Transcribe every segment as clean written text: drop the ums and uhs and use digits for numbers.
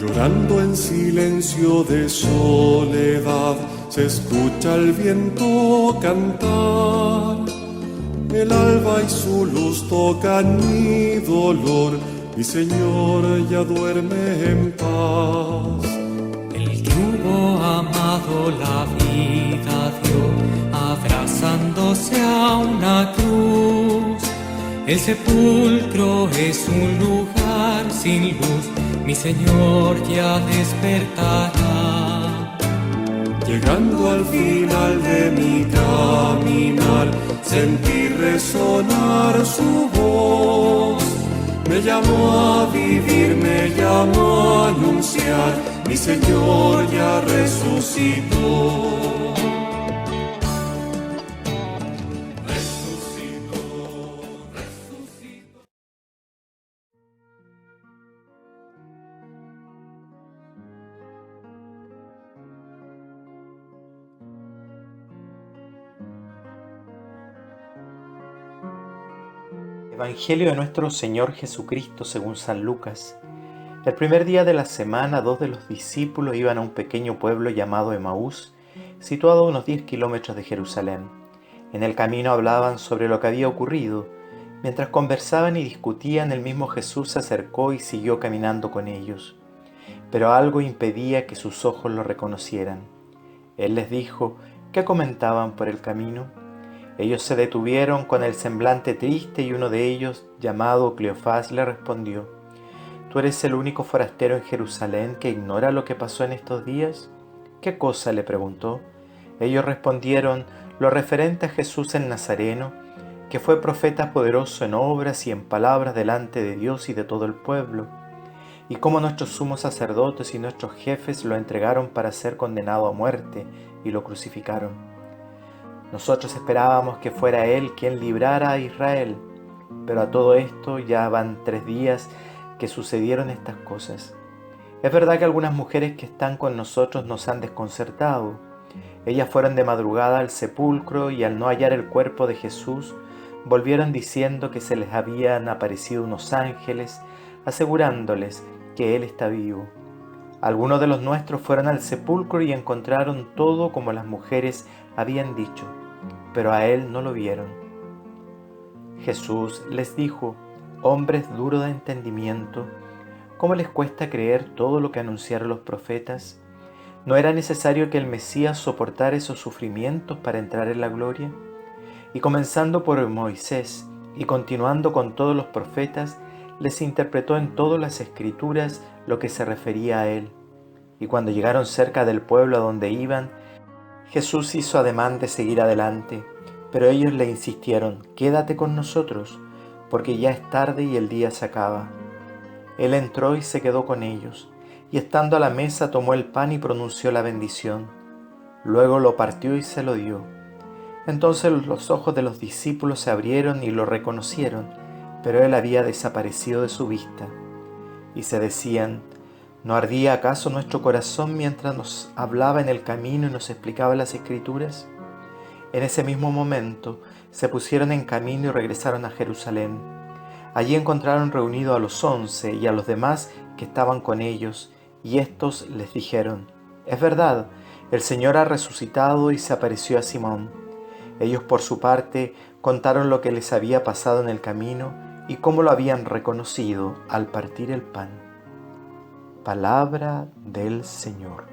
Llorando en silencio de soledad, se escucha el viento cantar. El alba y su luz tocan mi dolor, mi Señor ya duerme en paz. El que hubo amado la vida dio, abrazándose a una cruz. El sepulcro es un lugar sin luz, mi Señor ya despertará. Llegando al final de mi caminar, sentí resonar su voz. Me llamó a vivir, me llamó a anunciar, mi Señor ya resucitó. Evangelio de nuestro Señor Jesucristo según San Lucas. El primer día de la semana, 2 de los discípulos iban a un pequeño pueblo llamado Emaús, situado a unos 10 kilómetros de Jerusalén. En el camino hablaban sobre lo que había ocurrido. Mientras conversaban y discutían, el mismo Jesús se acercó y siguió caminando con ellos. Pero algo impedía que sus ojos lo reconocieran. Él les dijo: ¿qué comentaban por el camino? Ellos se detuvieron con el semblante triste y uno de ellos, llamado Cleofás, le respondió: ¿Tú eres el único forastero en Jerusalén que ignora lo que pasó en estos días? ¿Qué cosa?, le preguntó. Ellos respondieron: lo referente a Jesús el Nazareno, que fue profeta poderoso en obras y en palabras delante de Dios y de todo el pueblo, y cómo nuestros sumos sacerdotes y nuestros jefes lo entregaron para ser condenado a muerte y lo crucificaron. Nosotros esperábamos que fuera Él quien librara a Israel, pero a todo esto ya van 3 días que sucedieron estas cosas. Es verdad que algunas mujeres que están con nosotros nos han desconcertado. Ellas fueron de madrugada al sepulcro y al no hallar el cuerpo de Jesús, volvieron diciendo que se les habían aparecido unos ángeles, asegurándoles que Él está vivo. Algunos de los nuestros fueron al sepulcro y encontraron todo como las mujeres habían dicho, pero a Él no lo vieron. Jesús les dijo: hombres duros de entendimiento, ¿cómo les cuesta creer todo lo que anunciaron los profetas? ¿No era necesario que el Mesías soportara esos sufrimientos para entrar en la gloria? Y comenzando por Moisés y continuando con todos los profetas, les interpretó en todas las Escrituras lo que se refería a Él. Y cuando llegaron cerca del pueblo a donde iban, Jesús hizo ademán de seguir adelante, pero ellos le insistieron: quédate con nosotros, porque ya es tarde y el día se acaba. Él entró y se quedó con ellos, y estando a la mesa tomó el pan y pronunció la bendición. Luego lo partió y se lo dio. Entonces los ojos de los discípulos se abrieron y lo reconocieron, pero él había desaparecido de su vista. Y se decían: ¿no ardía acaso nuestro corazón mientras nos hablaba en el camino y nos explicaba las Escrituras? En ese mismo momento se pusieron en camino y regresaron a Jerusalén. Allí encontraron reunidos a los 11 y a los demás que estaban con ellos, y éstos les dijeron: es verdad, el Señor ha resucitado y se apareció a Simón. Ellos por su parte contaron lo que les había pasado en el camino y cómo lo habían reconocido al partir el pan. Palabra del Señor.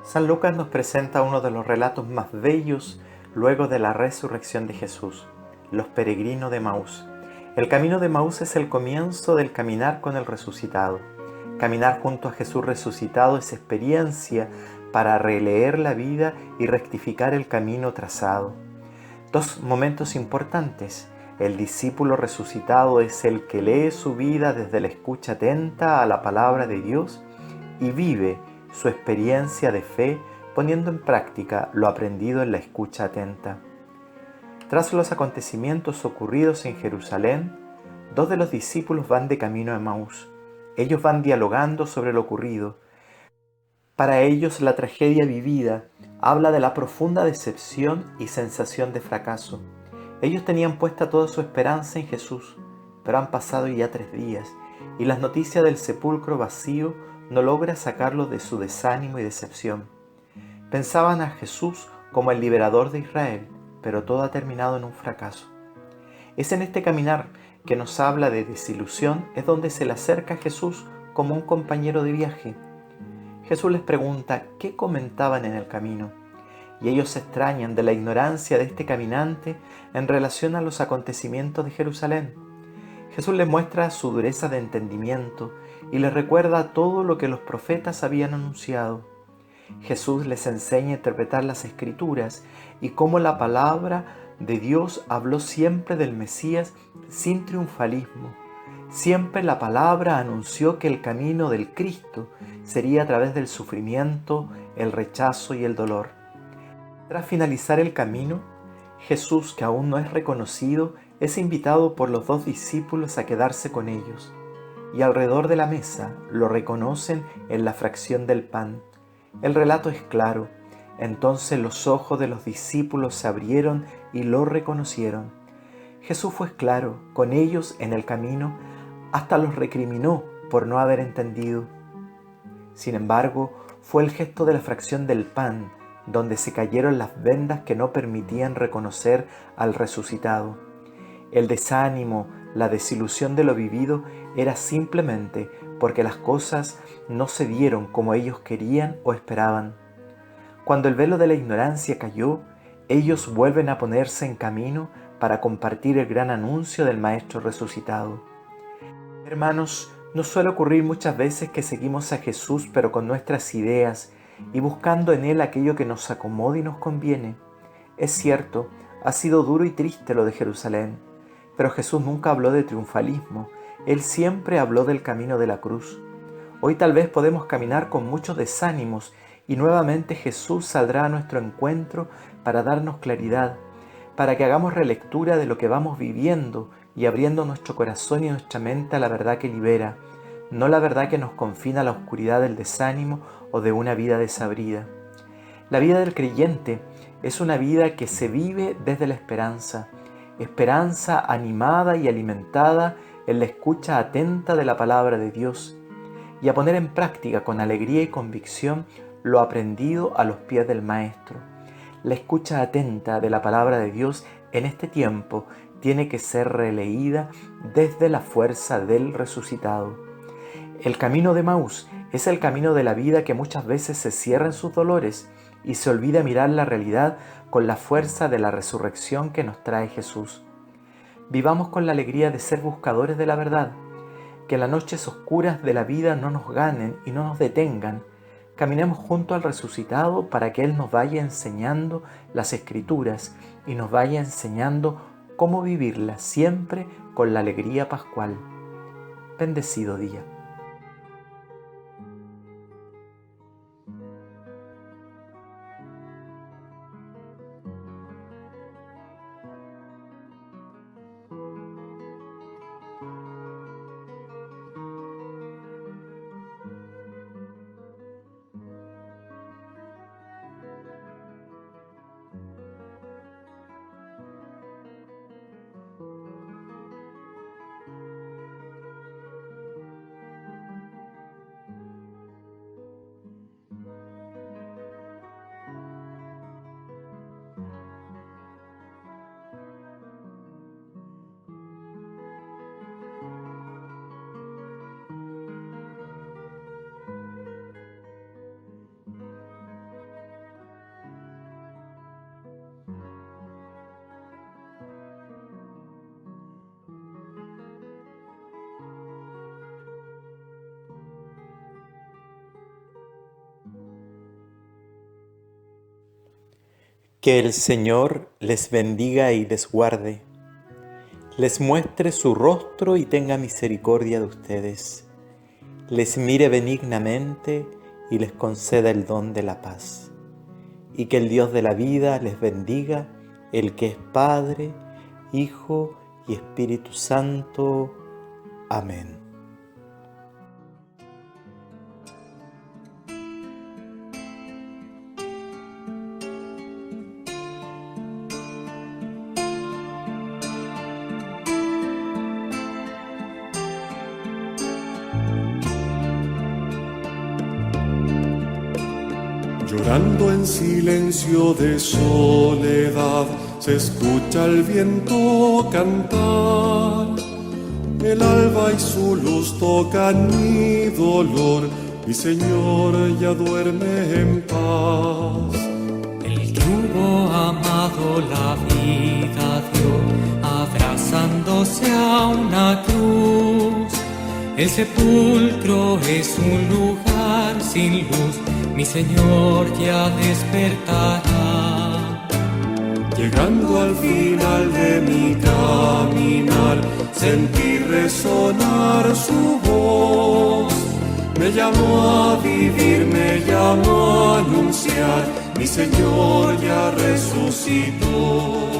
San Lucas nos presenta uno de los relatos más bellos luego de la resurrección de Jesús: los peregrinos de Emaús. El camino de Emaús es el comienzo del caminar con el resucitado. Caminar junto a Jesús resucitado es experiencia para releer la vida y rectificar el camino trazado. Dos momentos importantes. El discípulo resucitado es el que lee su vida desde la escucha atenta a la palabra de Dios y vive su experiencia de fe poniendo en práctica lo aprendido en la escucha atenta. Tras los acontecimientos ocurridos en Jerusalén, dos de los discípulos van de camino a Emaús. Ellos van dialogando sobre lo ocurrido. Para ellos la tragedia vivida habla de la profunda decepción y sensación de fracaso. Ellos tenían puesta toda su esperanza en Jesús, pero han pasado ya 3 días y las noticias del sepulcro vacío no logra sacarlos de su desánimo y decepción. Pensaban a Jesús como el liberador de Israel, pero todo ha terminado en un fracaso. Es en este caminar que nos habla de desilusión, es donde se le acerca a Jesús como un compañero de viaje. Jesús les pregunta qué comentaban en el camino, y ellos se extrañan de la ignorancia de este caminante en relación a los acontecimientos de Jerusalén. Jesús les muestra su dureza de entendimiento y les recuerda todo lo que los profetas habían anunciado. Jesús les enseña a interpretar las Escrituras y cómo la palabra de Dios habló siempre del Mesías sin triunfalismo. Siempre la palabra anunció que el camino del Cristo sería a través del sufrimiento, el rechazo y el dolor. Tras finalizar el camino, Jesús, que aún no es reconocido, es invitado por los 2 discípulos a quedarse con ellos, y alrededor de la mesa lo reconocen en la fracción del pan. El relato es claro. Entonces los ojos de los discípulos se abrieron y lo reconocieron. Jesús fue claro con ellos en el camino, hasta los recriminó por no haber entendido. Sin embargo, fue el gesto de la fracción del pan donde se cayeron las vendas que no permitían reconocer al resucitado. El desánimo, la desilusión de lo vivido era simplemente porque las cosas no se dieron como ellos querían o esperaban. Cuando el velo de la ignorancia cayó, ellos vuelven a ponerse en camino para compartir el gran anuncio del Maestro resucitado. Hermanos, nos suele ocurrir muchas veces que seguimos a Jesús pero con nuestras ideas y buscando en Él aquello que nos acomode y nos conviene. Es cierto, ha sido duro y triste lo de Jerusalén, pero Jesús nunca habló de triunfalismo. Él siempre habló del camino de la cruz. Hoy tal vez podemos caminar con muchos desánimos y nuevamente Jesús saldrá a nuestro encuentro para darnos claridad, para que hagamos relectura de lo que vamos viviendo y abriendo nuestro corazón y nuestra mente a la verdad que libera, no la verdad que nos confina a la oscuridad del desánimo o de una vida desabrida. La vida del creyente es una vida que se vive desde la esperanza, esperanza animada y alimentada en la escucha atenta de la palabra de Dios, y a poner en práctica con alegría y convicción lo aprendido a los pies del Maestro. La escucha atenta de la palabra de Dios en este tiempo tiene que ser releída desde la fuerza del resucitado. El camino de Emaús es el camino de la vida que muchas veces se cierra en sus dolores y se olvida mirar la realidad con la fuerza de la resurrección que nos trae Jesús. Vivamos con la alegría de ser buscadores de la verdad, que las noches oscuras de la vida no nos ganen y no nos detengan. Caminemos junto al resucitado para que Él nos vaya enseñando las Escrituras y nos vaya enseñando cómo vivirlas siempre con la alegría pascual. Bendecido día. Que el Señor les bendiga y les guarde, les muestre su rostro y tenga misericordia de ustedes, les mire benignamente y les conceda el don de la paz. Y que el Dios de la vida les bendiga, el que es Padre, Hijo y Espíritu Santo. Amén. Llorando en silencio de soledad, se escucha el viento cantar. El alba y su luz tocan mi dolor, mi Señor ya duerme en paz. El que hubo amado la vida dio, abrazándose a una cruz. El sepulcro es un lugar sin luz, mi Señor ya despertará. Llegando al final de mi caminar, sentí resonar su voz. Me llamó a vivir, me llamó a anunciar, mi Señor ya resucitó.